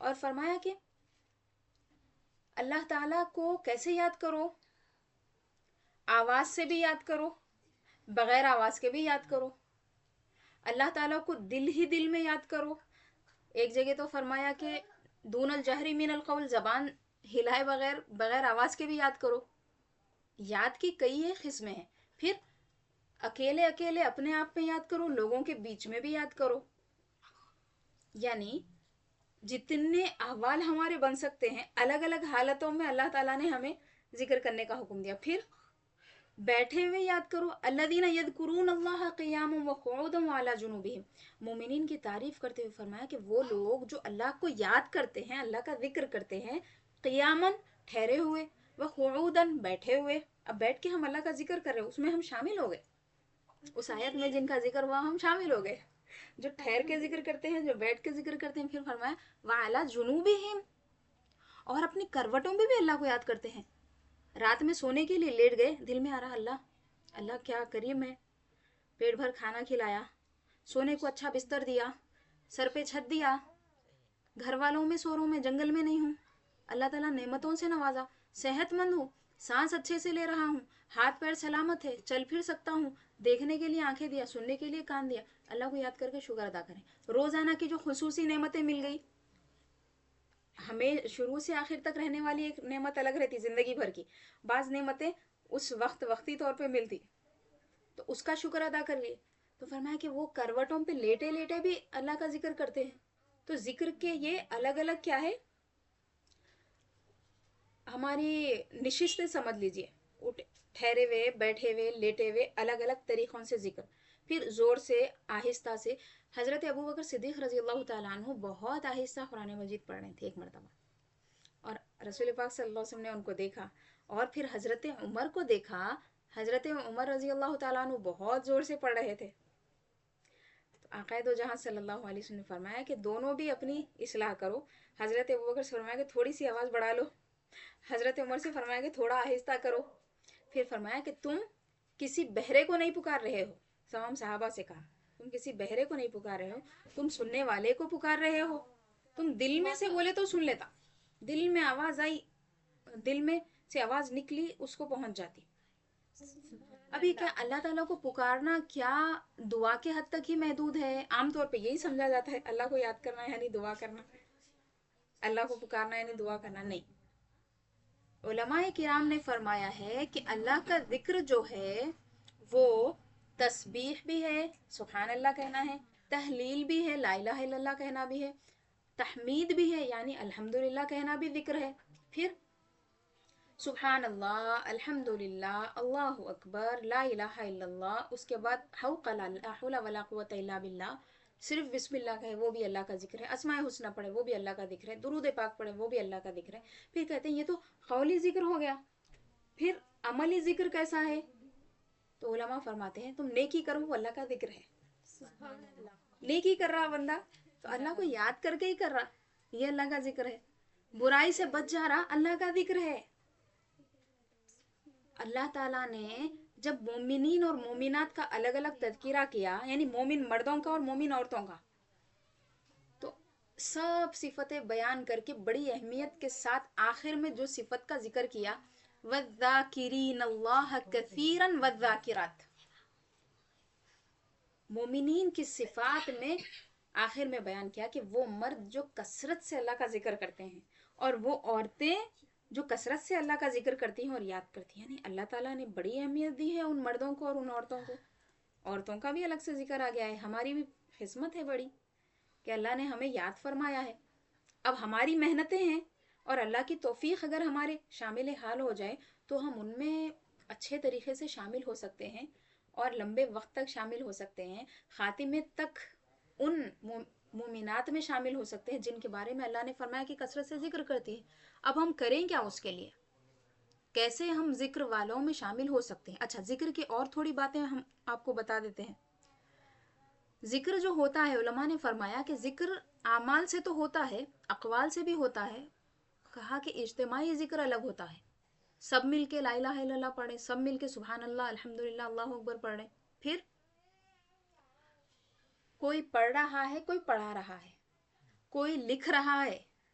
اور فرمایا کہ اللہ تعالیٰ کو کیسے یاد کرو؟ آواز سے بھی یاد کرو، بغیر آواز کے بھی یاد کرو، اللہ تعالیٰ کو دل ہی دل میں یاد کرو. ایک جگہ تو فرمایا کہ دون الجہری من القول، زبان ہلائے بغیر بغیر آواز کے بھی یاد کرو. یاد کی کئی قسمیں ہیں. پھر اکیلے اکیلے اپنے آپ میں یاد کرو، لوگوں کے بیچ میں بھی یاد کرو. یعنی جتنے احوال ہمارے بن سکتے ہیں الگ الگ حالتوں میں اللہ تعالیٰ نے ہمیں ذکر کرنے کا حکم دیا. پھر بیٹھے ہوئے یاد کرو، الذین یذکرون اللہ قیاما وقعودا وعلی جنوبہم. مومنین کی تعریف کرتے ہوئے فرمایا کہ وہ لوگ جو اللہ کو یاد کرتے ہیں، اللہ کا ذکر کرتے ہیں، قیاما ٹھہرے ہوئے، وقعودا بیٹھے ہوئے. اب بیٹھ کے ہم اللہ کا ذکر کر رہے ہیں، اس میں ہم شامل ہو گئے. اس آیت میں جن کا ذکر ہوا ہم شامل ہو گئے، جو ٹھہر کے ذکر کرتے ہیں، جو بیٹھ کے ذکر کرتے ہیں. پھر فرمایا وعلی جنوبہم، اور اپنی کروٹوں میں بھی اللہ کو یاد کرتے ہیں. رات میں سونے کے لیے لیٹ گئے، دل میں آ رہا اللہ اللہ کیا کریم ہے، پیٹ بھر کھانا کھلایا، سونے کو اچھا بستر دیا، سر پہ چھت دیا، گھر والوں میں سو رہا ہوں، میں جنگل میں نہیں ہوں، اللہ تعالیٰ نعمتوں سے نوازا، صحت مند ہوں، سانس اچھے سے لے رہا ہوں، ہاتھ پیر سلامت ہے، چل پھر سکتا ہوں، دیکھنے کے لیے آنکھیں دیا، سننے کے لیے کان دیا. اللہ کو یاد کر کے شکر ادا کریں. روزانہ کی جو خصوصی نعمتیں مل گئی، ہمیں شروع سے آخر تک رہنے والی ایک نعمت الگ رہتی زندگی بھر کی، بعض نعمتیں اس وقت وقتی طور پہ ملتی، تو اس کا شکر ادا کر لیے. تو فرمایا کہ وہ کروٹوں پہ لیٹے لیٹے بھی اللہ کا ذکر کرتے ہیں. تو ذکر کے یہ الگ الگ کیا ہے، ہماری نشستیں سمجھ لیجئے، ٹھہرے ہوئے، بیٹھے ہوئے، لیٹے ہوئے، الگ الگ طریقوں سے ذکر. پھر زور سے، آہستہ سے. حضرت ابو بکر صدیق رضی اللہ تعالیٰ عنہ بہت آہستہ قرآن مجید پڑھ رہے تھے ایک مرتبہ، اور رسول پاک صلی اللہ علیہ وسلم نے ان کو دیکھا. اور پھر حضرت عمر کو دیکھا، حضرت عمر رضی اللہ تعالیٰ عنہ بہت زور سے پڑھ رہے تھے. تو آقا دو جہاں صلی اللہ علیہ وسلم نے فرمایا کہ دونوں بھی اپنی اصلاح کرو. حضرت ابو بکر سے فرمایا کہ تھوڑی سی آواز بڑھا لو، حضرت عمر سے فرمایا کہ تھوڑا آہستہ کرو. پھر فرمایا کہ تم کسی بہرے کو نہیں پکار رہے ہو. تمام صحابہ سے کہا تم کسی بہرے کو نہیں پکار رہے ہو، تم سننے والے کو پکار رہے ہو. تم دل میں سے بولے تو سن لیتا، دل میں آواز آئی، دل میں سے آواز نکلی، اس کو پہنچ جاتی. ابھی کیا اللہ تعالیٰ کو پکارنا کیا دعا کے حد تک ہی محدود ہے؟ عام طور پہ یہی سمجھا جاتا ہے اللہ کو یاد کرنا یعنی دعا کرنا، اللہ کو پکارنا یعنی دعا کرنا. نہیں، علماء کرام نے فرمایا ہے کہ اللہ کا ذکر جو ہے وہ تسبیح بھی ہے، سبحان اللہ کہنا ہے، تحلیل بھی ہے، لا الہ الا اللہ کہنا بھی ہے، تحمید بھی ہے یعنی الحمدللہ کہنا بھی ذکر ہے. پھر سبحان اللہ، الحمدللہ، اللہ اکبر، لا الہ الا اللہ، اس کے بعد لا حول ولا قوت الا باللہ، صرف بسم اللہ کہے وہ بھی اللہ کا ذکر ہے، اسماء حسنہ پڑھے وہ بھی اللہ کا ذکر ہے، درود پاک پڑھے وہ بھی اللہ کا ذکر ہے. پھر کہتے ہیں یہ تو قولی ذکر ہو گیا، پھر عملی ذکر کیسا ہے؟ تو علماء فرماتے ہیں تم نیکی کرو وہ اللہ کا ذکر ہے. نیکی کر رہا بندہ تو اللہ کو یاد کر کے ہی کر رہا، یہ اللہ کا ذکر ہے. برائی سے بچ جا رہا، اللہ کا ذکر ہے. اللہ تعالیٰ نے جب مومنین اور مومنات کا الگ الگ تذکرہ کیا، یعنی مومن مردوں کا اور مومن عورتوں کا، تو سب صفتیں بیان کر کے بڑی اہمیت کے ساتھ آخر میں جو صفت کا ذکر کیا، وَالذَّاكِرِينَ اللَّهَ كَثِيرًا وَالذَّاكِرَاتِ، مومنین کی صفات میں آخر میں بیان کیا کہ وہ مرد جو کثرت سے اللہ کا ذکر کرتے ہیں، اور وہ عورتیں جو کثرت سے اللہ کا ذکر کرتی ہیں اور یاد کرتی ہیں. یعنی اللہ تعالیٰ نے بڑی اہمیت دی ہے ان مردوں کو اور ان عورتوں کو. عورتوں کا بھی الگ سے ذکر آ گیا ہے. ہماری بھی قسمت ہے بڑی کہ اللہ نے ہمیں یاد فرمایا ہے. اب ہماری محنتیں ہیں اور اللہ کی توفیق اگر ہمارے شامل حال ہو جائے تو ہم ان میں اچھے طریقے سے شامل ہو سکتے ہیں اور لمبے وقت تک شامل ہو سکتے ہیں، خاتمے تک ان مومنات میں شامل ہو سکتے ہیں جن کے بارے میں اللہ نے فرمایا کہ کثرت سے ذکر کرتی ہے. اب ہم کریں کیا اس کے لیے؟ کیسے ہم ذکر والوں میں شامل ہو سکتے ہیں؟ اچھا، ذکر کی اور تھوڑی باتیں ہم آپ کو بتا دیتے ہیں. ذکر جو ہوتا ہے علماء نے فرمایا کہ ذکر اعمال سے تو ہوتا ہے، اقوال سے بھی ہوتا ہے. کہا کہ اجتماعی ذکر الگ ہوتا ہے، سب مل کے لا الہ الا اللہ پڑھیں، سب مل کے سبحان اللہ، الحمدللہ، اللہ اکبر پڑھیں. پھر کوئی پڑھ رہا ہے، کوئی پڑھا رہا ہے، کوئی لکھ رہا ہے،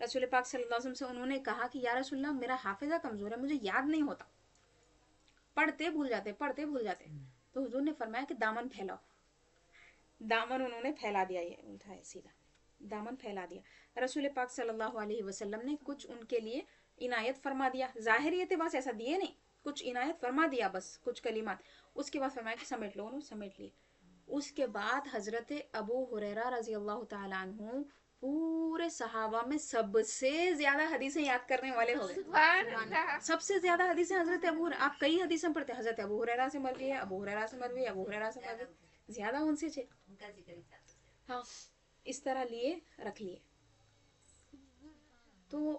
رسول پاک صلی اللہ علیہ وسلم سے انہوں نے کہا کہ یا رسول اللہ میرا حافظہ کمزور ہے، مجھے یاد نہیں ہوتا، پڑھتے بھول جاتے. تو حضور نے فرمایا کہ دامن پھیلاؤ. دامن انہوں نے پھیلا دیا، یہ اٹھایا سیدھا دامن پھیلا دیا. رسول پاک صلی اللہ علیہ وسلم نے کچھ ان کے لیے عنایت فرما دیا، ظاہری اعتبار سے ایسا دیے نہیں، کچھ عنایت فرما دیا بس کچھ کلمات. اس کے بعد فرمایا کہ سمیٹ لو، انہوں سمیٹ لیے. اس کے بعد حضرت ابو ہریرہ رضی اللہ تعالیٰ عنہ پورے صحابہ میں سب سے زیادہ حدیثیں یاد کرنے والے ہو گئے. سب سے زیادہ حدیثیں حضرت ابو، آپ کئی حدیثیں پڑھتے ہیں، حضرت ابو ہریرہ سے مروی ہے، ابو ہریرہ سے مروی ہے، ابو ہریرہ سے مروی، زیادہ ان سے ہاں اس طرح لیے رکھ لیے. تو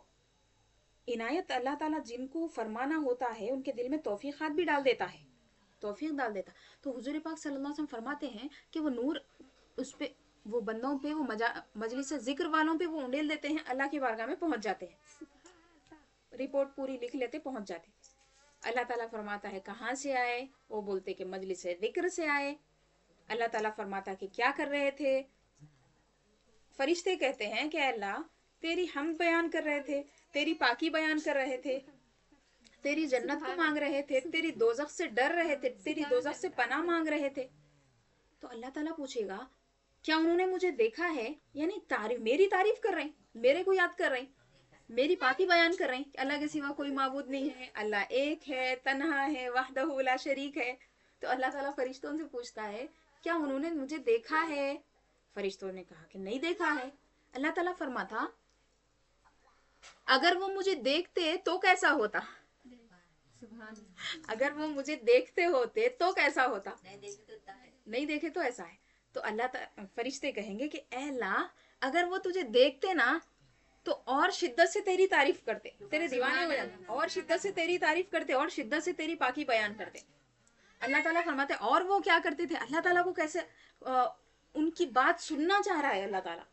عنایت اللہ تعالیٰ جن کو فرمانا ہوتا ہے ان کے دل میں توفیقات بھی ڈال دیتا ہے، توفیق ڈال دیتا. تو حضور پاک صلی اللہ علیہ وسلم فرماتے ہیں کہ وہ نور اس پہ، وہ بندوں پہ، وہ مجلس ذکر والوں پہ وہ انڈیل دیتے ہیں، اللہ کی بارگاہ میں پہنچ جاتے ہیں، رپورٹ پوری لکھ لیتے، پہنچ جاتے. اللہ تعالیٰ فرماتا ہے کہاں سے آئے، وہ بولتے کہ مجلس ذکر سے آئے. اللہ تعالیٰ فرماتا کہ کیا کر رہے تھے، فرشتے کہتے ہیں کہ اللہ تیری حمد بیان کر رہے تھے، تیری پاکی بیان کر رہے تھے، تیری جنت کو مانگ رہے تھے، تیری دوزخ سے ڈر رہے تھے، تیری دوزخ سے پناہ مانگ رہے تھے. تو اللہ تعالیٰ پوچھے گا کیا انہوں نے مجھے دیکھا ہے، یعنی میری تعریف کر رہے ہیں، میرے کو یاد کر رہے ہیں، میری پاکی بیان کر رہے ہیں کہ اللہ کے سوا کوئی معبود نہیں ہے، اللہ ایک ہے، تنہا ہے، وحدہ لا شریک ہے. تو اللہ تعالیٰ فرشتوں سے پوچھتا ہے کیا انہوں نے مجھے دیکھا ہے؟ فرشتوں نے کہا کہ نہیں دیکھا ہے. اللہ تعالیٰ فرماتا اگر وہ مجھے دیکھتے تو کیسا ہوتا، اگر وہ مجھے دیکھتے ہوتے تو کیسا ہوتا، نہیں دیکھے تو ایسا ہے. تو اللہ فرشتے کہیں گے کہ اے اللہ اگر وہ تجھے دیکھتے نا تو اور شدت سے تیری تعریف کرتے، تیرے دیوانے ہو جاتے، اور شدت سے تیری تعریف کرتے، اور شدت سے تیری پاکی بیان کرتے. اللہ تعالیٰ فرماتے اور وہ کیا کرتے تھے، اللہ تعالیٰ کو کیسے ان کی بات سننا چاہ رہا ہے اللہ تعالیٰ،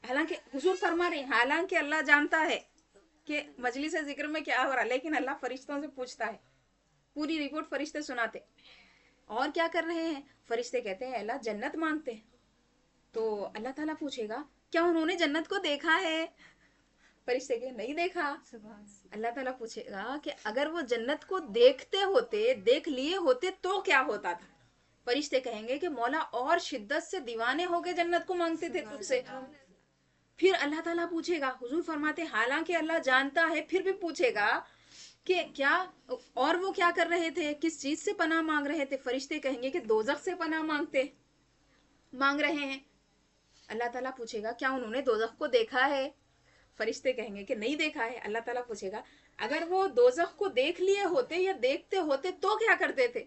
حالانکہ حضور فرما رہے ہیں حالانکہ اللہ جانتا ہے کہ مجلس ذکر میں کیا ہو رہا ہے، لیکن اللہ فرشتوں سے پوچھتا ہے، پوری رپورٹ فرشتے سناتے. اور کیا کر رہے ہیں، فرشتے کہتے ہیں اللہ جنت مانگتے ہیں. تو اللہ تعالیٰ پوچھے گا کیا انہوں نے جنت کو دیکھا ہے، فرشتے کہ نہیں دیکھا. اللہ تعالیٰ پوچھے گا کہ اگر وہ جنت کو دیکھتے ہوتے، دیکھ لیے ہوتے تو کیا ہوتا تھا. فرشتے کہیں گے کہ مولا اور شدت سے دیوانے ہو کے جنت کو مانگتے تھے تجھ سے. پھر اللہ تعالیٰ پوچھے گا، حضور فرماتے حالانکہ اللہ جانتا ہے پھر بھی پوچھے گا کہ کیا اور وہ کیا کر رہے تھے، کس چیز سے پناہ مانگ رہے تھے. فرشتے کہیں گے کہ دوزخ سے پناہ مانگ رہے ہیں. اللہ تعالیٰ پوچھے گا کیا انہوں نے دوزخ کو دیکھا ہے، فرشتے کہیں گے کہ نہیں دیکھا ہے. اللہ تعالیٰ پوچھے گا اگر وہ دوزخ کو دیکھ لیے ہوتے یا دیکھتے ہوتے تو کیا کرتے تھے.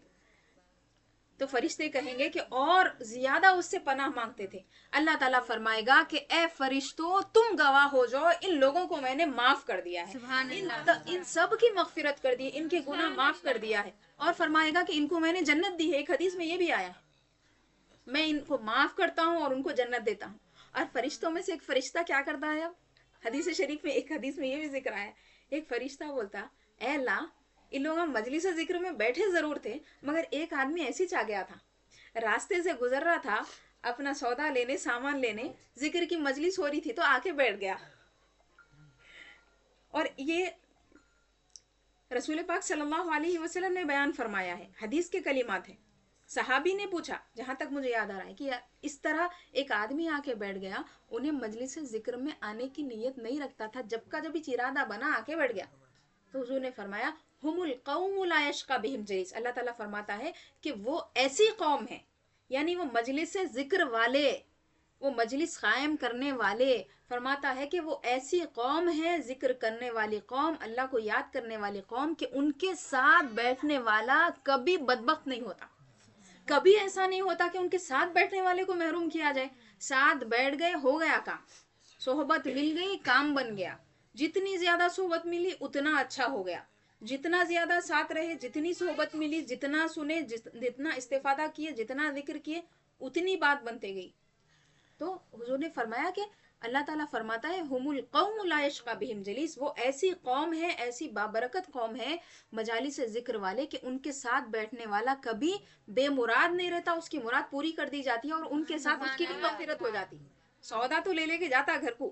تو فرشتے کہیں گے کہ اور زیادہ اس سے پناہ مانگتے تھے. اللہ تعالیٰ فرمائے گا کہ اے فرشتوں تم گواہ ہو جاؤ، ان لوگوں کو میں نے معاف کر دیا ہے، ان سب کی مغفرت کر دی، ان کے گناہ معاف کر دیا ہے. اور فرمائے گا کہ ان کو میں نے جنت دی ہے. ایک حدیث میں یہ بھی آیا ہے میں ان کو معاف کرتا ہوں اور ان کو جنت دیتا ہوں. اور فرشتوں میں سے ایک فرشتہ کیا کرتا ہے، اب حدیث شریف میں ایک حدیث میں یہ بھی ذکر آیا ہے، ایک فرشتہ بولتا اے اللہ ان لوگ ہم مجلس ذکر میں بیٹھے ضرور تھے مگر ایک آدمی ایسے چاہ گیا تھا، راستے سے گزر رہا تھا اپنا سودا لینے، سامان لینے، ذکر کی مجلس ہو رہی تھی تو آ کے بیٹھ گیا. اور یہ رسول پاک صلی اللہ علیہ وسلم نے بیان فرمایا ہے، حدیث کے کلمات ہیں. صحابی نے پوچھا، جہاں تک مجھے یاد آ رہا ہے کہ اس طرح ایک آدمی آ کے بیٹھ گیا، انہیں مجلس ذکر میں آنے کی نیت نہیں رکھتا تھا، جب کا جب ارادہ بنا آ کے بیٹھ گیا. تو حضور نے فرمایا ہم القوم لا یشقی بہم جلیس. اللہ تعالیٰ فرماتا ہے کہ وہ ایسی قوم ہے، یعنی وہ مجلس ذکر والے، وہ مجلس قائم کرنے والے، فرماتا ہے کہ وہ ایسی قوم ہے، ذکر کرنے والی قوم، اللہ کو یاد کرنے والی قوم، کہ ان کے ساتھ بیٹھنے والا کبھی بدبخت نہیں ہوتا. کبھی ایسا نہیں ہوتا کہ ان کے ساتھ بیٹھنے والے کو محروم کیا جائے. ساتھ بیٹھ گئے ہو گیا کام، صحبت مل گئی کام بن گیا. جتنی زیادہ صحبت ملی اتنا اچھا ہو گیا، جتنا زیادہ ساتھ رہے، جتنی صحبت ملی، جتنا سنے، جتنا استفادہ کیے، جتنا ذکر کیے، اتنی بات بنتے گئی. تو حضور نے فرمایا کہ اللہ تعالیٰ فرماتا ہے ہم القوم لا یشقی بہم جلیس، وہ ایسی قوم ہے، ایسی بابرکت قوم ہے مجالس ذکر والے، کہ ان کے ساتھ بیٹھنے والا کبھی بے مراد نہیں رہتا، اس کی مراد پوری کر دی جاتی ہے اور ان کے ساتھ اس کی بھی مغفرت ہو جاتی. سودا تو لے کے جاتا گھر کو،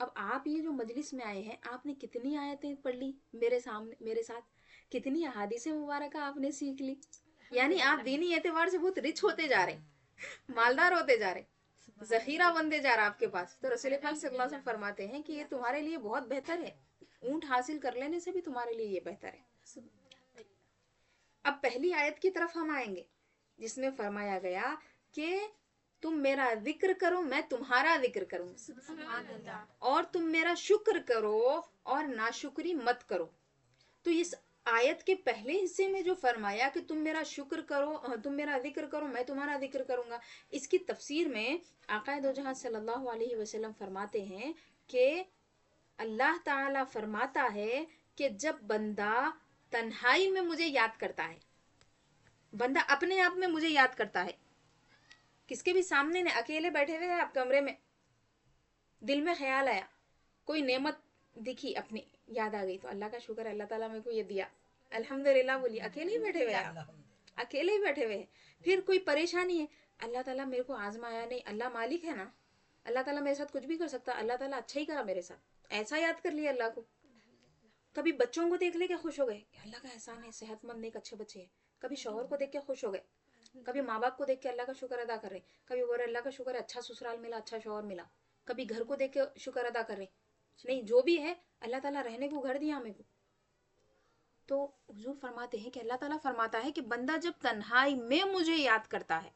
اب آپ یہ جو مجلس میں آئے ہیں، آپ نے کتنی آیتیں پڑھ لی میرے سامنے میرے ساتھ، کتنی احادیث مبارکہ آپ نے سیکھ لی، یعنی آپ دینی اعتبار سے بہت رچ ہوتے جا رہے ہیں، مالدار ہوتے جا رہے، ذخیرہ بنتے جا رہا آپ کے پاس. تو رسول پاک صلی اللہ علیہ وسلم فرماتے ہیں کہ یہ تمہارے لیے بہت بہتر ہے، اونٹ حاصل کر لینے سے بھی تمہارے لیے یہ بہتر ہے. اب پہلی آیت کی طرف ہم آئیں گے جس میں فرمایا گیا کہ تم میرا ذکر کرو میں تمہارا ذکر کروں، اور تم میرا شکر کرو اور ناشکری مت کرو. تو اس آیت کے پہلے حصے میں جو فرمایا کہ تم میرا شکر کرو، تم میرا ذکر کرو میں تمہارا ذکر کروں گا، اس کی تفسیر میں آقا دو جہاں صلی اللہ علیہ وسلم فرماتے ہیں کہ اللہ تعالی فرماتا ہے کہ جب بندہ تنہائی میں مجھے یاد کرتا ہے، بندہ اپنے آپ میں مجھے یاد کرتا ہے، کس کے بھی سامنے نہیں، اکیلے بیٹھے ہوئے ہیں آپ کمرے میں، دل میں خیال آیا، کوئی نعمت دکھی اپنی یاد آ گئی تو اللہ کا شکر ہے اللہ تعالیٰ میرے کو یہ دیا، الحمدللہ بولیے، اکیلے ہی بیٹھے ہوئے ہیں، اکیلے ہی بیٹھے ہوئے ہیں. پھر کوئی پریشانی ہے، اللہ تعالیٰ میرے کو آزمایا نہیں، اللہ مالک ہے نا، اللہ تعالیٰ میرے ساتھ کچھ بھی کر سکتا، اللہ تعالیٰ اچھا ہی کرا میرے ساتھ، ایسا یاد کر لیا اللہ کو. کبھی بچوں کو دیکھ لے کے خوش ہو گئے، اللہ کا احسان ہے صحت مند ایک اچھے بچے ہیں. کبھی شوہر کو دیکھ کے خوش ہو گئے، کبھی ماں باپ کو دیکھ کے اللہ کا شکر ادا کر رہے، کبھی بول رہے اللہ کا شکر ہے اچھا سسرال ملا، اچھا شوہر ملا. کبھی گھر کو دیکھ کے شکر ادا کر رہے، نہیں جو بھی ہے اللہ تعالیٰ رہنے کو گھر دیا ہمیں کو. تو حضور فرماتے ہیں کہ اللہ تعالیٰ فرماتا ہے کہ بندہ جب تنہائی میں مجھے یاد کرتا ہے،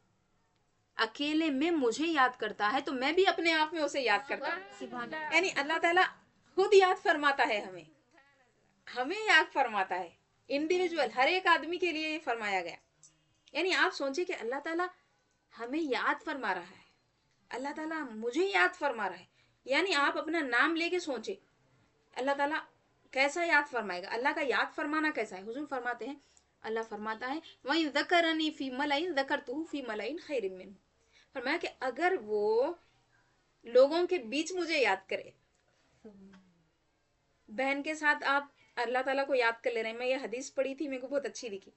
اکیلے میں مجھے یاد کرتا ہے، تو میں بھی اپنے آپ میں اسے یاد کرتا ہوں. یعنی اللہ تعالیٰ خود یاد فرماتا ہے، ہمیں یاد فرماتا ہے، انڈیویجول ہر ایک آدمی کے لیے یہ فرمایا گیا. یعنی آپ سوچیں کہ اللہ تعالیٰ ہمیں یاد فرما رہا ہے، اللہ تعالیٰ مجھے یاد فرما رہا ہے. یعنی آپ اپنا نام لے کے سوچیں اللہ تعالیٰ کیسا یاد فرمائے گا، اللہ کا یاد فرمانا کیسا ہے. حضور فرماتے ہیں، اللہ فرماتا ہے وَإِن ذَكَرَنِي فِي مَلَئٍ ذَكَرْتُهُ فِي مَلَئٍ خَيْرٍ مِّنْهُ. فرمایا کہ اگر وہ لوگوں کے بیچ مجھے یاد کرے، بہن کے ساتھ آپ اللہ تعالیٰ کو یاد کر لے رہے ہیں، میں یہ حدیث پڑھی تھی میرے کو بہت اچھی لگی،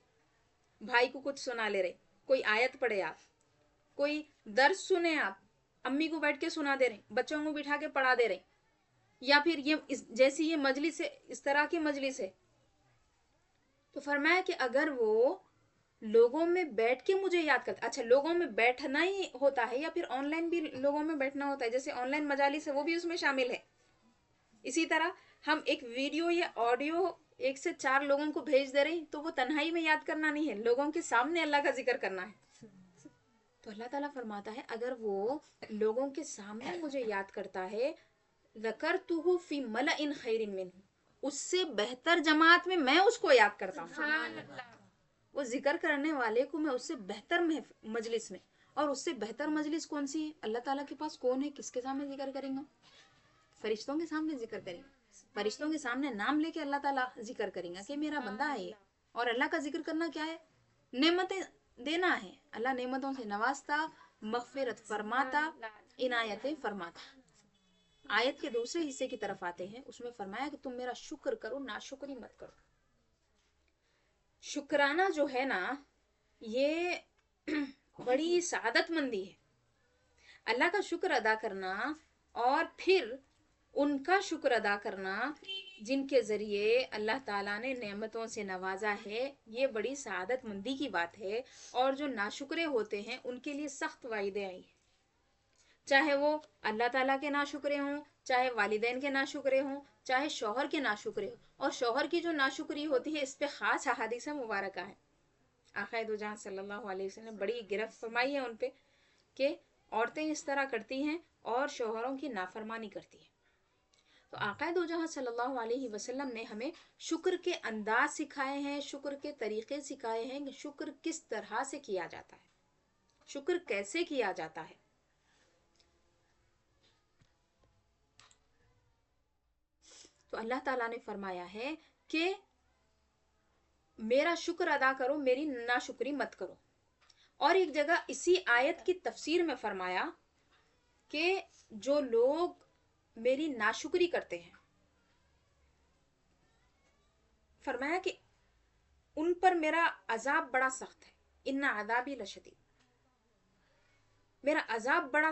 بھائی کو کچھ سنا لے رہے، کوئی آیت پڑھے آپ، کوئی درس سنے آپ، امی کو بیٹھ کے سنا دے رہے، بچوں کو بٹھا کے پڑھا دے رہے، یا پھر یہ جیسی یہ مجلس ہے اس طرح کی مجلس ہے. تو فرمایا کہ اگر وہ لوگوں میں بیٹھ کے مجھے یاد کرتا، اچھا لوگوں میں بیٹھنا ہی ہوتا ہے یا پھر آن لائن بھی لوگوں میں بیٹھنا ہوتا ہے، جیسے آن لائن مجالس ہے وہ بھی اس میں شامل ہے. اسی طرح ہم ایک ویڈیو یا آڈیو 1 سے 4 لوگوں کو بھیج دے رہے ہیں تو وہ تنہائی میں یاد کرنا نہیں ہے، لوگوں کے سامنے اللہ کا ذکر کرنا ہے. تو اللہ تعالیٰ فرماتا ہے اگر وہ لوگوں کے سامنے مجھے یاد کرتا ہے، ذکرتہ فی ملئ خیر منہ، اس سے بہتر جماعت میں اس کو یاد کرتا ہوں. وہ ذکر کرنے والے کو میں اس سے بہتر مجلس میں، اور اس سے بہتر مجلس کون سی ہے؟ اللہ تعالیٰ کے پاس کون ہے، کس کے سامنے ذکر کریں گا؟ فرشتوں کے سامنے ذکر کریں گا، فرشتوں کے سامنے نام لے کے اللہ تعالیٰ ذکر کریں گا کہ میرا بندہ ہے یہ. اور اللہ کا ذکر کرنا کیا ہے؟ نعمتیں دینا ہے، اللہ نعمتوں سے نوازتا، مغفرت فرماتا، عنایتیں فرماتا. آیت کے دوسرے حصے کی طرف آتے ہیں، اس میں فرمایا کہ تم میرا شکر کرو ناشکری مت کرو. شکرانہ جو ہے نا یہ بڑی سعادت مندی ہے، اللہ کا شکر ادا کرنا اور پھر ان کا شکر ادا کرنا جن کے ذریعے اللہ تعالیٰ نے نعمتوں سے نوازا ہے، یہ بڑی سعادت مندی کی بات ہے. اور جو ناشکرے ہوتے ہیں ان کے لیے سخت وعیدیں آئی ہیں، چاہے وہ اللہ تعالیٰ کے ناشکرے ہوں، چاہے والدین کے ناشکرے ہوں، چاہے شوہر کے ناشکرے ہوں. اور شوہر کی جو ناشکری ہوتی ہے اس پہ خاص احادیث مبارکہ ہے. آقا دو جہاں صلی اللہ علیہ وسلم نے بڑی گرفت فرمائی ہے ان پہ کہ عورتیں اس طرح کرتی ہیں اور شوہروں کی نافرمانی کرتی ہیں. تو آقا دو جہاں صلی اللہ علیہ وسلم نے ہمیں شکر کے انداز سکھائے ہیں، شکر کے طریقے سکھائے ہیں کہ شکر کس طرح سے کیا جاتا ہے، شکر کیسے کیا جاتا ہے. تو اللہ تعالیٰ نے فرمایا ہے کہ میرا شکر ادا کرو، میری ناشکری مت کرو. اور ایک جگہ اسی آیت کی تفسیر میں فرمایا کہ جو لوگ میری ناشکری کرتے ہیں، فرمایا کہ ان پر میرا عذاب بڑا سخت ہے، ان عذابی لشدید، میرا عذاب بڑا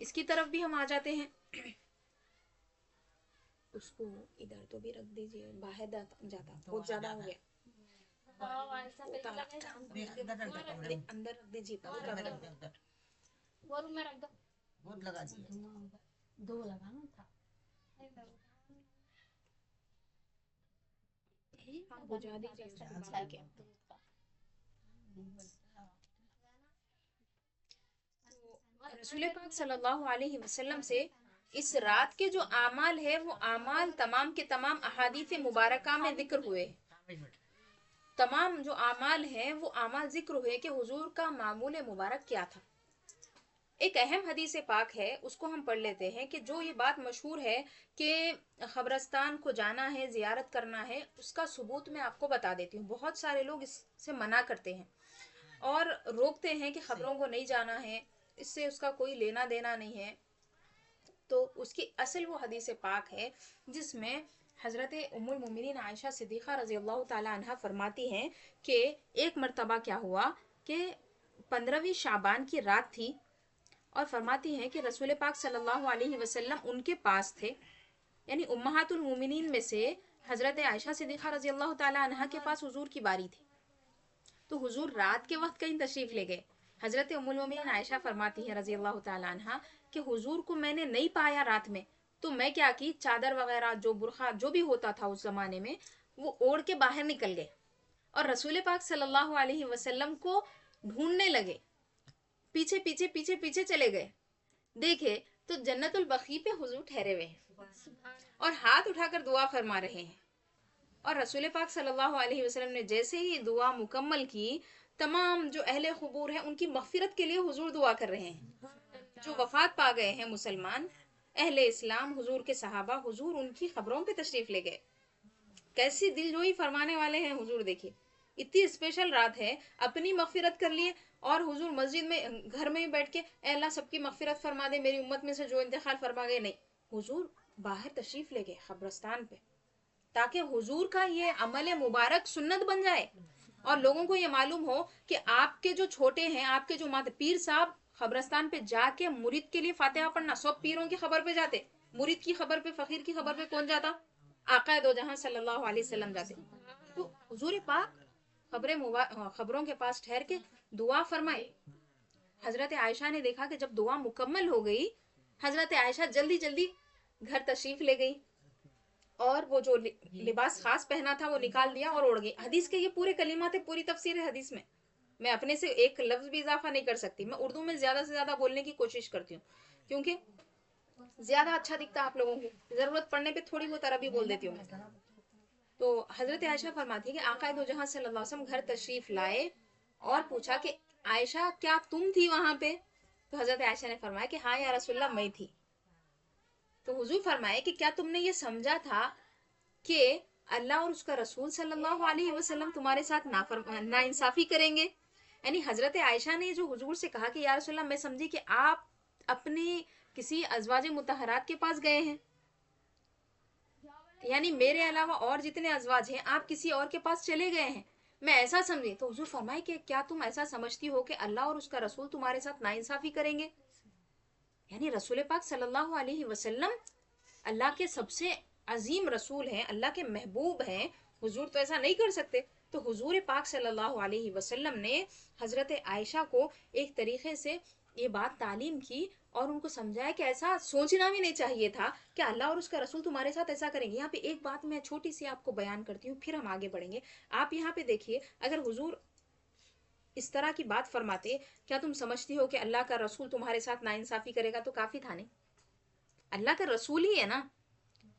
اس کی طرف بھی ہم آ جاتے ہیں. اس کو ادھر تو بھی رکھ دیجیے, باہر جاتا بہت زیادہ ہو گیا. اندر رکھ دیجیے, وہ روم میں رکھ دو. بہت لگا دیا. دو لگانا تھا. آپ بجھا دیجیے اس کو باقی کے. رسول پاک صلی اللہ علیہ وسلم سے اس رات کے جو اعمال ہے وہ اعمال تمام کے تمام احادیث مبارکہ میں ذکر ہوئے. تمام جو اعمال ہیں وہ اعمال ذکر ہوئے کہ حضور کا معمول مبارک کیا تھا. ایک اہم حدیث پاک ہے, اس کو ہم پڑھ لیتے ہیں کہ جو یہ بات مشہور ہے کہ قبرستان کو جانا ہے, زیارت کرنا ہے, اس کا ثبوت میں آپ کو بتا دیتی ہوں. بہت سارے لوگ اس سے منع کرتے ہیں اور روکتے ہیں کہ قبروں کو نہیں جانا ہے, اس سے اس کا کوئی لینا دینا نہیں ہے. تو اس کی اصل وہ حدیث پاک ہے جس میں حضرت ام المومنین عائشہ صدیقہ رضی اللہ تعالی عنہ فرماتی ہیں کہ ایک مرتبہ کیا ہوا کہ 15ویں شعبان کی رات تھی, اور فرماتی ہیں کہ رسول پاک صلی اللہ علیہ وسلم ان کے پاس تھے, یعنی امہات المومنین میں سے حضرت عائشہ صدیقہ رضی اللہ تعالی عنہ کے پاس حضور کی باری تھی. تو حضور رات کے وقت کہیں تشریف لے گئے. حضرت ام المومنین عائشہ فرماتی ہے رضی اللہ تعالی عنہ کہ حضور کو میں نے نہیں پایا رات میں, تو میں کیا کی, چادر وغیرہ جو برقع جو بھی ہوتا تھا اس زمانے میں وہ اوڑھ کے باہر نکل گئے اور رسول پاک صلی اللہ علیہ وسلم کو ڈھونڈنے لگے. پیچھے پیچھے پیچھے پیچھے چلے گئے, دیکھے تو جنت البقیع پہ حضور ٹھہرے ہوئے ہیں اور ہاتھ اٹھا کر دعا فرما رہے ہیں. اور رسول پاک صلی اللہ علیہ وسلم نے جیسے ہی دعا مکمل کی, تمام جو اہل قبور ہیں ان کی مغفرت کے لیے حضور دعا کر رہے ہیں. جو وفات پا گئے ہیں مسلمان اہل اسلام, حضور کے صحابہ, حضور ان کی قبروں پہ تشریف لے گئے. کیسی دل جوئی فرمانے والے ہیں حضور. دیکھیے اتنی اسپیشل رات ہے, اپنی مغفرت کر لیے اور حضور مسجد میں گھر میں ہی بیٹھ کے اے اللہ سب کی مغفرت فرما دے, میری امت میں سے جو انتقال فرما گئے. نہیں, حضور باہر تشریف لے گئے قبرستان پہ تاکہ حضور کا یہ عمل مبارک سنت بن جائے اور لوگوں کو یہ معلوم ہو کہ آپ کے جو چھوٹے ہیں, آپ کے جو پیر صاحب قبرستان پہ جا کے مرید کے لیے فاتحہ پڑھنا, سب پیروں کی خبر پہ جاتے, مرید کی خبر پہ, فقیر کی خبر پہ کون جاتا, آقا دو جہاں صلی اللہ علیہ وسلم جاتے. تو حضور پاک خبروں کے پاس ٹھہر کے دعا فرمائے. حضرت عائشہ نے دیکھا کہ جب دعا مکمل ہو گئی, حضرت عائشہ جلدی جلدی گھر تشریف لے گئی اور وہ جو لباس خاص پہنا تھا وہ نکال دیا اور اوڑھ گئی. حدیث کے یہ پورے کلمات ہے, پوری تفسیر ہے حدیث میں اپنے سے ایک لفظ بھی اضافہ نہیں کر سکتی. میں اردو میں زیادہ سے زیادہ بولنے کی کوشش کرتی ہوں کیونکہ زیادہ اچھا دکھتا ہے آپ لوگوں کو, ضرورت پڑنے پہ تھوڑی بہت عربی بول دیتی ہوں میں. تو حضرت عائشہ فرماتی ہے کہ آقا دو جہاں صلی اللہ علیہ وسلم گھر تشریف لائے اور پوچھا کہ عائشہ کیا تم تھی وہاں پہ؟ تو حضرت عائشہ نے فرمایا کہ ہاں یا رسول اللہ میں تھی. تو حضور فرمائے کہ کیا تم نے یہ سمجھا تھا کہ اللہ اور اس کا رسول صلی اللہ علیہ وسلم تمہارے ساتھ ناانصافی کریں گے؟ یعنی حضرت عائشہ نے جو حضور سے کہا کہ یا رسول اللہ میں سمجھی کہ آپ اپنے کسی ازواج مطہرات کے پاس گئے ہیں, یعنی میرے علاوہ اور جتنے ازواج ہیں آپ کسی اور کے پاس چلے گئے ہیں, میں ایسا سمجھی. تو حضور فرمائے کہ کیا تم ایسا سمجھتی ہو کہ اللہ اور اس کا رسول تمہارے ساتھ ناانصافی کریں گے؟ یعنی رسول پاک صلی اللہ علیہ وسلم اللہ کے سب سے عظیم رسول ہیں, اللہ کے محبوب ہیں, حضور تو ایسا نہیں کر سکتے. تو حضور پاک صلی اللہ علیہ وسلم نے حضرت عائشہ کو ایک طریقے سے یہ بات تعلیم کی اور ان کو سمجھایا کہ ایسا سوچنا بھی نہیں چاہیے تھا کہ اللہ اور اس کا رسول تمہارے ساتھ ایسا کریں گے. یہاں پہ ایک بات میں چھوٹی سی آپ کو بیان کرتی ہوں, پھر ہم آگے بڑھیں گے. آپ یہاں پہ دیکھیے, اگر حضور اس طرح کی بات فرماتے, کیا تم سمجھتی ہو کہ اللہ کا رسول تمہارے ساتھ ناانصافی کرے گا؟ تو کافی تھا نہیں, اللہ کا رسول ہی ہے نا.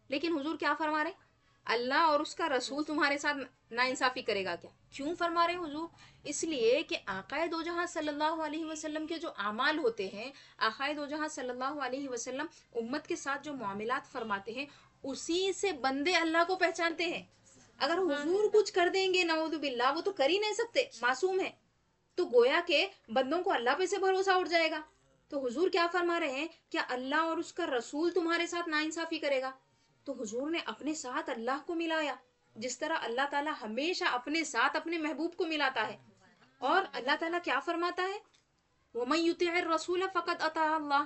لیکن حضور کیا فرما رہے, اللہ اور اس کا رسول تمہارے ساتھ ناانصافی کرے گا کیا؟ کیوں فرما رہے حضور؟ اس لیے کہ آقا دو جہاں صلی اللہ علیہ وسلم کے جو اعمال ہوتے ہیں, آقا دو جہاں صلی اللہ علیہ وسلم امت کے ساتھ جو معاملات فرماتے ہیں, اسی سے بندے اللہ کو پہچانتے ہیں. اگر حضور کچھ کر دیں گے نعوذ باللہ, وہ تو کر ہی نہیں سکتے, معصوم ہے, تو گویا کہ بندوں کو اللہ پہ سے بھروسہ اٹھ جائے گا. تو حضور کیا فرما رہے ہیں, کیا اللہ اور اس کا رسول تمہارے ساتھ ناانصافی کرے گا؟ تو حضور نے اپنے ساتھ اللہ کو ملایا, جس طرح اللہ تعالیٰ ہمیشہ اپنے ساتھ اپنے محبوب کو ملاتا ہے. اور اللہ تعالیٰ کیا فرماتا ہے, وَمَن يُطِعِ الرَّسُولَ فَقَدْ أَطَاعَ اللَّهَ,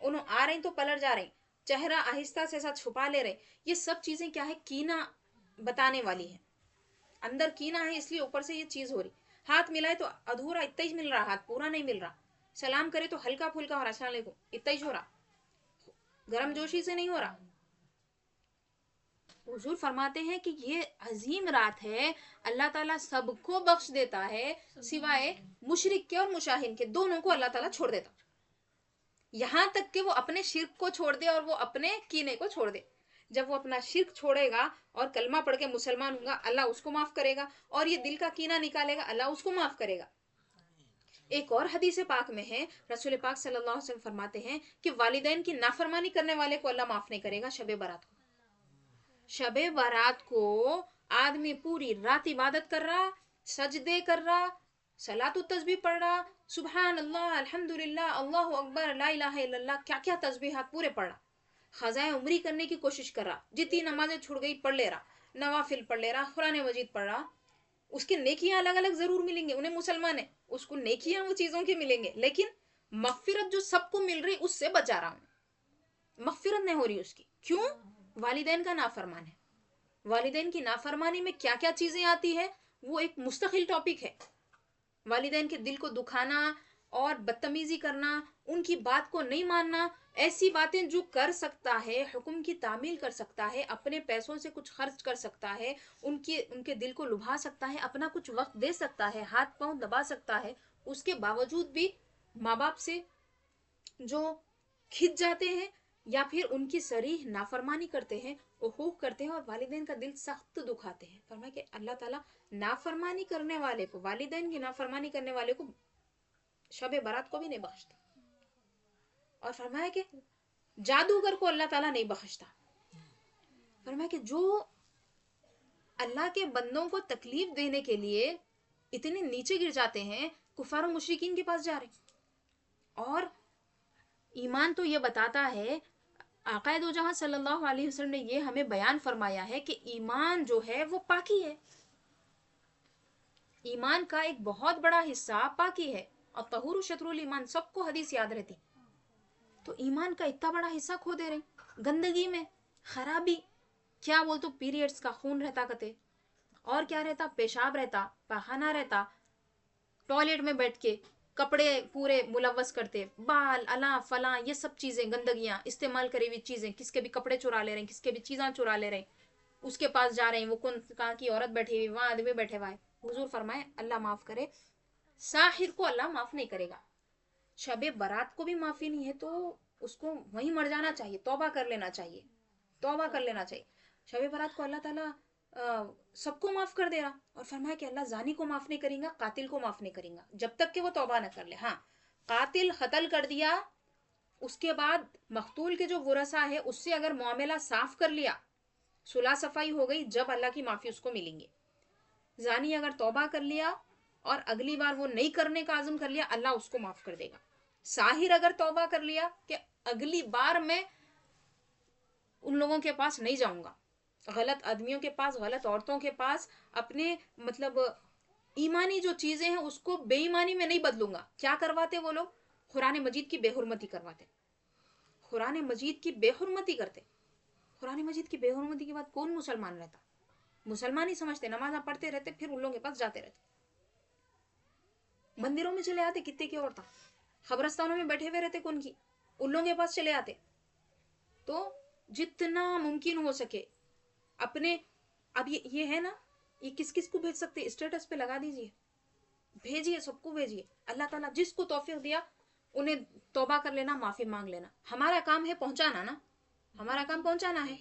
انہوں آ رہی تو پلٹ جا رہی, چہرہ آہستہ سے ایسا چھپا لے رہے, یہ سب چیزیں کیا ہے, کینہ بتانے والی ہے. اندر کینہ ہے اس لیے اوپر سے یہ چیز ہو رہی. ہاتھ ملائے تو ادھورا اتنا ہی مل رہا, ہاتھ پورا نہیں مل رہا. سلام کرے تو ہلکا پھلکا ہو رہا, السلام علیکم اتنا ہی ہو رہا, گرم جوشی سے نہیں ہو رہا. حضور فرماتے ہیں کہ یہ عظیم رات ہے, اللہ تعالیٰ سب کو بخش دیتا ہے سوائے مشرک کے اور مشاہن کے, دونوں کو اللہ تعالیٰ چھوڑ دیتا, یہاں تک کہ وہ اپنے شرک کو چھوڑ دے اور وہ اپنے کینے کو چھوڑ دے. جب وہ اپنا شرک چھوڑے گا اور کلمہ پڑھ کے مسلمان ہوگا, اللہ اس کو معاف کرے گا, اور یہ دل کا کینہ نکالے گا, اللہ اس کو معاف کرے گا. ایک اور حدیث پاک میں ہے, رسول پاک صلی اللہ علیہ وسلم فرماتے ہیں کہ والدین کی نافرمانی کرنے والے کو اللہ معاف نہیں کرے گا شب برات کو. شب برات کو آدمی پوری رات عبادت کر رہا, سجدے کر رہا, صلاۃ و تسبیح پڑھ رہا, سبحان اللہ, الحمدللہ, اللہ اکبر, لا الہ الا اللہ, کیا کیا تسبیحات پورے پڑھ رہا, خزائے عمری کرنے کی کوشش کر رہا, جتنی نمازیں چھوڑ گئی پڑھ لے رہا, نوافل پڑھ لے رہا, قرآن مجید پڑھ رہا. اس کے نیکیاں الگ الگ ضرور ملیں گے, انہیں مسلمان ہے اس کو نیکیاں وہ چیزوں کے ملیں گے, لیکن مغفرت جو سب کو مل رہی اس سے بچا رہا ہوں, مغفرت نہیں ہو رہی اس کی. کیوں؟ والدین کا نافرمان ہے. والدین کی نافرمانی میں کیا کیا چیزیں آتی ہے وہ ایک مستقل ٹاپک ہے. والدین کے دل کو دکھانا اور بدتمیزی کرنا, ان کی بات کو نہیں ماننا, ایسی باتیں جو کر سکتا ہے, حکم کی تعمیل کر سکتا ہے, اپنے پیسوں سے کچھ خرچ کر سکتا ہے, ان کے دل کو لبھا سکتا ہے, اپنا کچھ وقت دے سکتا ہے, ہاتھ پاؤں دبا سکتا ہے, اس کے باوجود بھی ماں باپ سے جو کھچ جاتے ہیں یا پھر ان کی صریح نافرمانی کرتے ہیں, حقوق کرتے ہیں اور والدین کا دل سخت دکھاتے ہیں. فرمایا کہ اللہ تعالیٰ نافرمانی کرنے والے کو, والدین کی نافرمانی کرنے والے کو شب برات کو بھی نہیں بخشتا. اور فرمایا کہ جادوگر کو اللہ تعالیٰ نہیں بخشتا. فرمایا کہ جو اللہ کے بندوں کو تکلیف دینے کے لیے اتنے نیچے گر جاتے ہیں, کفار و مشرکین کے پاس جا رہے ہیں. اور ایمان تو یہ بتاتا ہے, آقا دو جہاں صلی اللہ علیہ وسلم نے یہ ہمیں بیان فرمایا ہے کہ ایمان جو ہے وہ پاکی ہے. ایمان کا ایک بہت بڑا حصہ پاکی ہے, اور طہور شطر الایمان سب کو حدیث یاد رہتی. تو ایمان کا اتنا بڑا حصہ کھو دے رہے گندگی میں, خرابی. کیا بول تو پیریڈز کا خون رہتا کتے, اور کیا رہتا, پیشاب رہتا, پاخانہ رہتا, ٹوائلٹ میں بیٹھ کے کپڑے پورے ملوث کرتے, بال الاں فلاں, یہ سب چیزیں گندگیاں, استعمال کری ہوئی چیزیں, کس کے بھی کپڑے چرا لے رہے ہیں, کس کے بھی چیزاں چرا لے رہے ہیں, اس کے پاس جا رہے ہیں, وہ کون کہاں کی عورت بیٹھی ہوئی, وہاں آدمی بیٹھے ہوا ہے. حضور فرمائے اللہ معاف کرے, ساحر کو اللہ معاف نہیں کرے گا, شب برات کو بھی معافی نہیں ہے, تو اس کو وہیں مر جانا چاہیے, توبہ کر لینا چاہیے, توبہ کر لینا چاہیے. شب برات کو اللہ تعالیٰ سب کو معاف کر دے رہا, اور فرمایا کہ اللہ زانی کو معاف نہیں کریں گا, قاتل کو معاف نہیں کریں گا جب تک کہ وہ توبہ نہ کر لے. ہاں, قاتل قتل کر دیا, اس کے بعد مقتول کے جو ورثہ ہے اس سے اگر معاملہ صاف کر لیا, صلح صفائی ہو گئی, جب اللہ کی معافی اس کو ملیں گے. زانی اگر توبہ کر لیا اور اگلی بار وہ نہیں کرنے کا عزم کر لیا, اللہ اس کو معاف کر دے گا. ساحر اگر توبہ کر لیا کہ اگلی بار میں ان لوگوں کے پاس نہیں جاؤں گا, غلط آدمیوں کے پاس, غلط عورتوں کے پاس, اپنے مطلب ایمانی جو چیزیں ہیں اس کو بے ایمانی میں نہیں بدلوں گا. کیا کرواتے وہ لوگ؟ قرآن مجید کی بے حرمتی کرواتے, قرآن مجید کی بے حرمتی کرتے. قرآن مجید کی بے حرمتی کے بعد کون مسلمان رہتا؟ مسلمان ہی سمجھتے, نمازاں پڑھتے رہتے, پھر ان لوگوں کے پاس جاتے رہتے, مندروں میں چلے آتے, کتنے کی عورتیں قبرستانوں میں بیٹھے ہوئے رہتے, کون کی, ان لوگوں کے پاس چلے آتے. تو جتنا ممکن ہو سکے اپنے, اب یہ ہے نا, یہ کس کس کو بھیج سکتے, اسٹیٹس پہ لگا دیجئے, بھیجئے, سب کو بھیجئے. اللہ تعالیٰ جس کو توفیق دیا انہیں توبہ کر لینا, معافی مانگ لینا. ہمارا کام ہے پہنچانا نا, ہمارا کام پہنچانا ہے.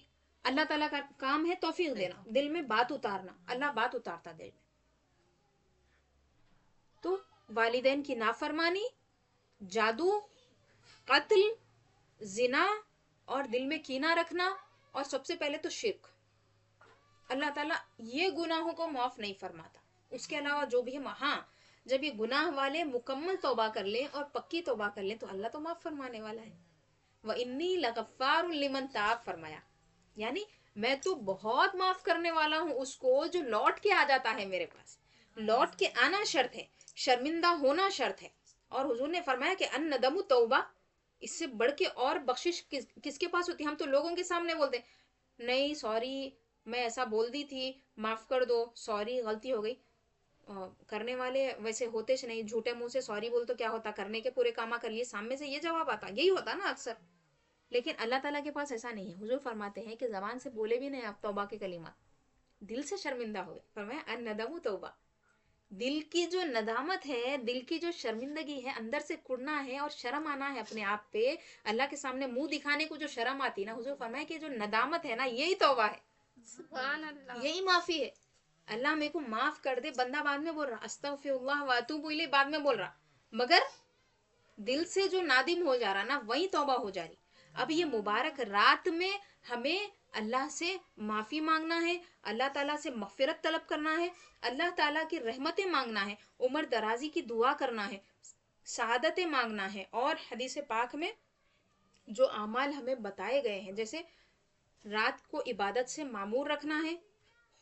اللہ تعالیٰ کا کام ہے توفیق دینا, دل میں بات اتارنا. اللہ بات اتارتا دل میں. تو والدین کی نافرمانی, جادو, قتل, زنا اور دل میں کینہ رکھنا, اور سب سے پہلے تو شرک. اللہ تعالیٰ یہ گناہوں کو معاف نہیں فرماتا. اس کے علاوہ جو بھی ہے, ہاں جب یہ گناہ والے مکمل توبہ کر لیں اور پکی توبہ کر لیں تو اللہ تو معاف فرمانے والا ہے. وَإِنِّي لَغَفَّارٌ لِمَن تَابَ فرمایا, یعنی میں تو بہت معاف کرنے والا ہوں اس کو جو لوٹ کے آ جاتا ہے میرے پاس. لوٹ کے آنا شرط ہے, شرمندہ ہونا شرط ہے. اور حضور نے فرمایا کہ الندم توبہ, اس سے بڑھ کے اور بخشش کس کے پاس ہوتی ہے؟ ہم تو لوگوں کے سامنے بولتے نہیں سوری میں ایسا بول دی تھی معاف کر دو, سوری غلطی ہو گئی. کرنے والے ویسے ہوتے نہیں, جھوٹے منہ سے سوری بول تو کیا ہوتا, کرنے کے پورے کام کر لیے, سامنے سے یہ جواب آتا, یہی ہوتا نا اکثر. لیکن اللہ تعالیٰ کے پاس ایسا نہیں ہے. حضور فرماتے ہیں کہ زبان سے بولے بھی نہیں آپ توبہ کے کلمات, دل سے شرمندہ ہوئے. فرمایا الندم توبہ, دل کی جو ندامت ہے, دل کی جو شرمندگی ہے, اندر سے کڑنا ہے اور شرم آنا ہے اپنے آپ پہ, اللہ کے سامنے منہ دکھانے کو جو شرم آتی نا, حضور فرمایا کہ جو ندامت ہے نا یہی توبہ ہے, سبحان اللہ. یہی معافی ہے. اللہ میرے کو معاف کر دے, بندہ بعد میں بول رہا استغفر اللہ واتوب الیہ, بعد میں بول رہا, مگر دل سے جو نادم ہو جا رہا نا وہی توبہ ہو جا رہی. اب یہ مبارک رات میں ہمیں اللہ سے معافی مانگنا ہے, اللہ تعالیٰ سے مغفرت طلب کرنا ہے, اللہ تعالیٰ کی رحمتیں مانگنا ہے, عمر درازی کی دعا کرنا ہے, سعادتیں مانگنا ہے. اور حدیث پاک میں جو اعمال ہمیں بتائے گئے ہیں, جیسے رات کو عبادت سے معمور رکھنا ہے,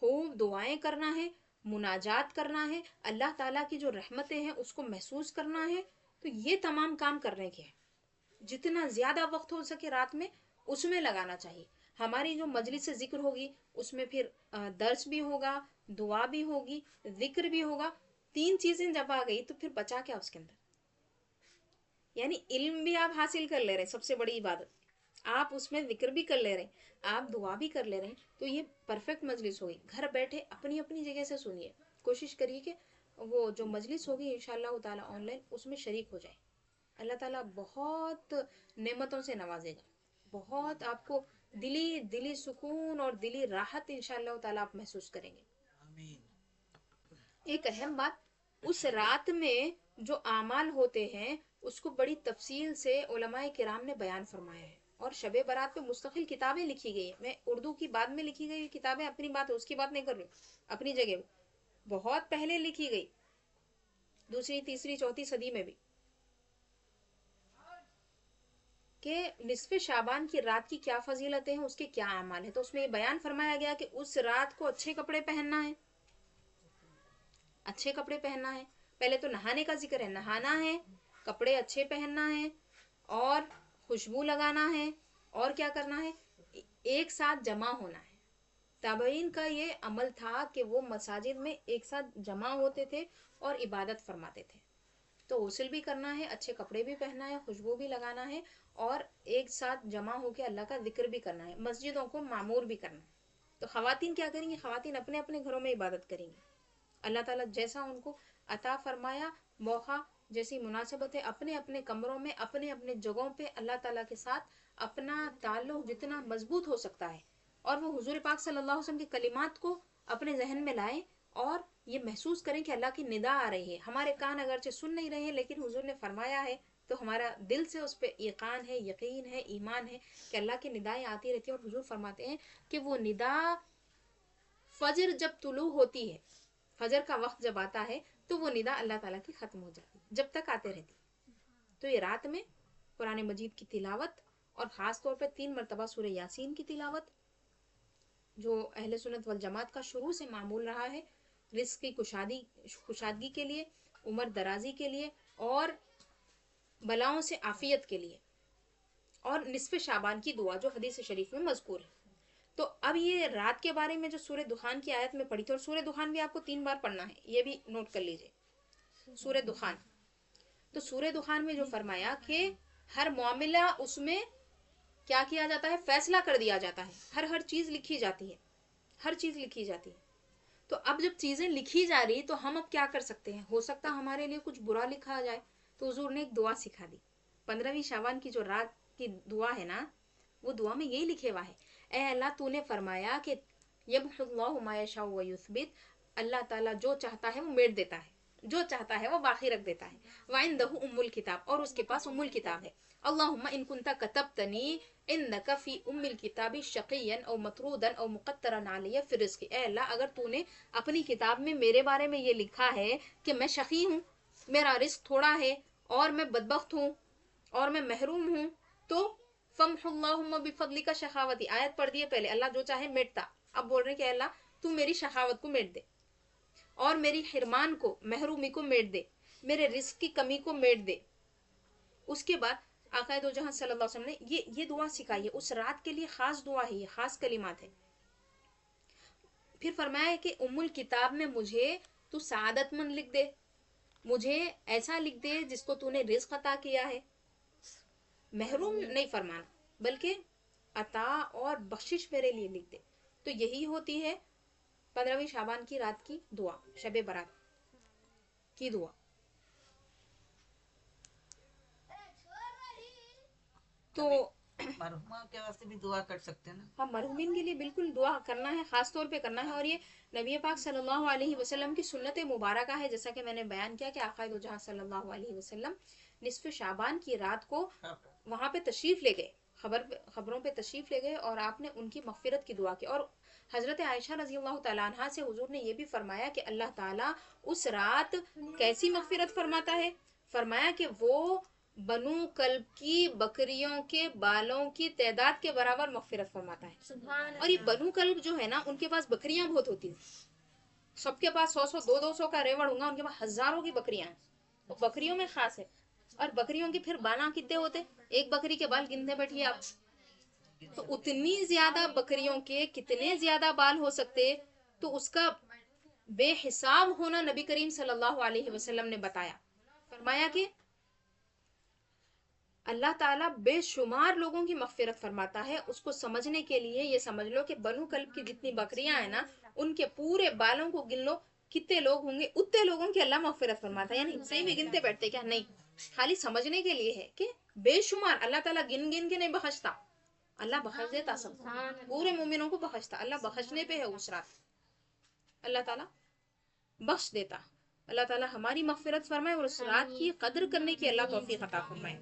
خوب دعائیں کرنا ہے, مناجات کرنا ہے, اللہ تعالیٰ کی جو رحمتیں ہیں اس کو محسوس کرنا ہے, تو یہ تمام کام کرنے کے ہیں. جتنا زیادہ وقت ہو سکے رات میں اس میں لگانا چاہیے. ہماری جو مجلس سے ذکر ہوگی اس میں پھر درس بھی ہوگا, دعا بھی ہوگی, ذکر بھی ہوگا. 3 چیزیں جب آ گئی تو پھر بچا کیا اس کے اندر؟ یعنی علم بھی آپ حاصل کر لے رہے, سب سے بڑی عبادت, آپ اس میں ذکر بھی کر لے رہے, آپ دعا بھی کر لے رہے ہیں, تو یہ پرفیکٹ مجلس ہوگی. گھر بیٹھے اپنی اپنی جگہ سے سنیے, کوشش کریے کہ وہ جو مجلس ہوگی انشاءاللہ تعالیٰ آن لائن اس میں شریک ہو جائے. اللہ تعالیٰ بہت نعمتوں سے نوازے گا, بہت آپ کو دلی سکون اور دلی راحت انشاءاللہ تعالیٰ آپ محسوس کریں گے. ایک اہم بات, اس رات میں جو اعمال ہوتے ہیں اس کو بڑی تفصیل سے علماء کرام نے بیان فرمایا ہے, اور شب برات پہ مستقل کتابیں لکھی گئی ہیں. میں اردو کی بعد میں لکھی گئی کتابیں اپنی بات ہے, اس کی بات نہیں کر رہی ہوں, اپنی جگہ بہت پہلے لکھی گئی, 2ری 3ری 4تھی صدی میں بھی, کہ نصف شعبان کی رات کی کیا فضیلتیں ہیں, اس کے کیا اعمال ہیں. تو اس میں یہ بیان فرمایا گیا کہ اس رات کو اچھے کپڑے پہننا ہے, اچھے کپڑے پہننا ہے. پہلے تو نہانے کا ذکر ہے, نہانا ہے, کپڑے اچھے پہننا ہے, اور خوشبو لگانا ہے, اور کیا کرنا ہے, ایک ساتھ جمع ہونا ہے. تابعین کا یہ عمل تھا کہ وہ مساجد میں ایک ساتھ جمع ہوتے تھے اور عبادت فرماتے تھے. تو غسل بھی کرنا ہے, اچھے کپڑے بھی پہننا ہے, خوشبو بھی لگانا ہے, اور ایک ساتھ جمع ہو کے اللہ کا ذکر بھی کرنا ہے, مسجدوں کو معمور بھی کرنا ہے. تو خواتین کیا کریں گی, خواتین اپنے اپنے گھروں میں عبادت کریں گی. اللہ تعالیٰ جیسا ان کو عطا فرمایا موقع, جیسی مناسبت ہے, اپنے اپنے کمروں میں اپنے اپنے جگہوں پہ اللہ تعالیٰ کے ساتھ اپنا تعلق جتنا مضبوط ہو سکتا ہے, اور وہ حضور پاک صلی اللہ علیہ وسلم کے کلمات کو اپنے ذہن میں لائیں, اور یہ محسوس کریں کہ اللہ کی ندا آ رہی ہے. ہمارے کان اگرچہ سن نہیں رہے ہیں, لیکن حضور نے فرمایا ہے تو ہمارا دل سے اس پہ یقین ہے, یقین ہے, ایمان ہے کہ اللہ کی ندائیں آتی رہتی ہیں. اور حضور فرماتے ہیں کہ وہ ندا فجر جب طلوع ہوتی ہے, فجر کا وقت جب آتا ہے تو وہ ندا اللہ تعالیٰ کی ختم ہو جاتی ہے, جب تک آتے رہتی. تو یہ رات میں قرآن مجید کی تلاوت, اور خاص طور پہ 3 مرتبہ سورہ یاسین کی تلاوت, جو اہل سنت والجماعت کا شروع سے معمول رہا ہے, رزق کی کشادگی کے لیے, عمر درازی کے لیے, اور بلاؤں سے عافیت کے لیے, اور نصف شعبان کی دعا جو حدیث شریف میں مذکور ہے. تو اب یہ رات کے بارے میں جو سورہ دخان کی آیت میں پڑھی تھی, اور سورہ دخان بھی آپ کو 3 بار پڑھنا ہے, یہ بھی نوٹ کر لیجئے, سورہ دخان. تو سورہ دخان میں جو فرمایا کہ ہر معاملہ اس میں کیا کیا جاتا ہے, فیصلہ کر دیا جاتا ہے, ہر چیز لکھی جاتی ہے, ہر چیز لکھی جاتی ہے. تو اب جب چیزیں لکھی جا رہی تو ہم اب کیا کر سکتے ہیں, ہو سکتا ہمارے لیے کچھ برا لکھا جائے, تو حضور نے ایک دعا سکھا دی. 15ویں شعبان کی جو رات کی دعا ہے نا, وہ دعا میں یہی لکھے ہوا ہے, اے اللہ تو نے فرمایا کہ یمحو اللہ ما یشاء و یثبت, اللہ تعالیٰ جو چاہتا ہے وہ میٹ دیتا ہے, جو چاہتا ہے وہ باقی رکھ دیتا ہے. وعنده ام الکتاب, اور اس کے پاس ام الکتاب ہے. اللہم ان کنت کتبتنی انک فی ام الکتاب شقیا او مطرودا او مقترا علی فی الرزق, اے اللہ اگر تو نے اپنی کتاب میں میرے بارے میں یہ لکھا ہے کہ میں شقی ہوں, میرا رزق تھوڑا ہے, اور میں بدبخت ہوں, اور میں محروم ہوں, تو فمح اللہم بفضلک شقاوتی, آیت پڑھ دیے پہلے, اللہ جو چاہے میٹتا, اب بول رہے ہیں کہ اللہ تو میری شقاوت کو میٹ دے, اور میری حرمان کو, محرومی کو میٹ دے, میرے رزق کی کمی کو میٹ دے. اس کے بعد آقا دو جہاں صلی اللہ علیہ وسلم نے یہ دعا سکھائی ہے، اس رات کے لیے خاص دعا ہے، یہ خاص کلمات ہے. پھر فرمایا ہے کہ ام الکتاب میں مجھے تو سعادت مند لکھ دے، مجھے ایسا لکھ دے جس کو تو نے رزق عطا کیا ہے. محروم نہیں فرمانا بلکہ عطا اور بخشش میرے لیے لکھ دے. تو یہی ہوتی ہے 15ویں شعبان کی رات کی دعا، شب برات کی دعا. تو مرحوما کے واسطے بھی دعا کر سکتے ہیں نا. ہاں، مرحومین کے لیے بالکل دعا کرنا ہے، خاص طور پہ کرنا ہے. اور یہ نبی پاک صلی اللہ علیہ وسلم کی سنت مبارکہ ہے، جیسا کہ میں نے بیان کیا کہ آقا دو جہاں صلی اللہ علیہ وسلم نصف شعبان کی رات کو وہاں پہ تشریف لے گئے، خبروں پہ تشریف لے گئے، اور آپ نے ان کی مغفرت کی دعا کی. اور حضرت عائشہ رضی اللہ تعالیٰ عنہ سے حضور نے یہ بھی فرمایا کہ اللہ تعالیٰ اس رات کیسی مغفرت فرماتا ہے. فرمایا کہ وہ بنو کلب کی بکریوں کے بالوں کی تعداد کے برابر مغفرت فرماتا ہے. اور یہ بنو کلب جو ہے نا، ان کے پاس بکریاں بہت ہوتی ہیں، سب کے پاس 100 200 کا ریوڑ ہوں گا، ان کے پاس ہزاروں کی بکریاں ہیں. وہ بکریوں میں خاص ہے. اور بکریوں کے پھر بالاں کتنے ہوتے، ایک بکری کے بال گنتے بیٹھیے آپ، تو اتنی زیادہ بکریوں کے کتنے زیادہ بال ہو سکتے. تو اس کا بے حساب ہونا نبی کریم صلی اللہ علیہ وسلم نے بتایا. فرمایا کہ اللہ تعالیٰ بے شمار لوگوں کی مغفرت فرماتا ہے. اس کو سمجھنے کے لیے یہ سمجھ لو کہ بنو کلب کی جتنی بکریاں ہیں نا، ان کے پورے بالوں کو گن لو، کتنے لوگ ہوں گے، اتنے لوگوں کی اللہ مغفرت فرماتا ہے. یعنی صحیح میں گنتے بیٹھتے کیا نہیں، خالی سمجھنے کے لیے ہے کہ بے شمار اللہ تعالیٰ گن گن کے نہیں بخشتا، اللہ بخش دیتا، سب پورے مومنوں کو بخشتا. اللہ بخشنے پہ ہے اس رات، اللہ تعالیٰ بخش دیتا. اللہ تعالیٰ ہماری مغفرت فرمائے اور اس رات کی قدر کرنے کی اللہ توفیق عطا فرمائے.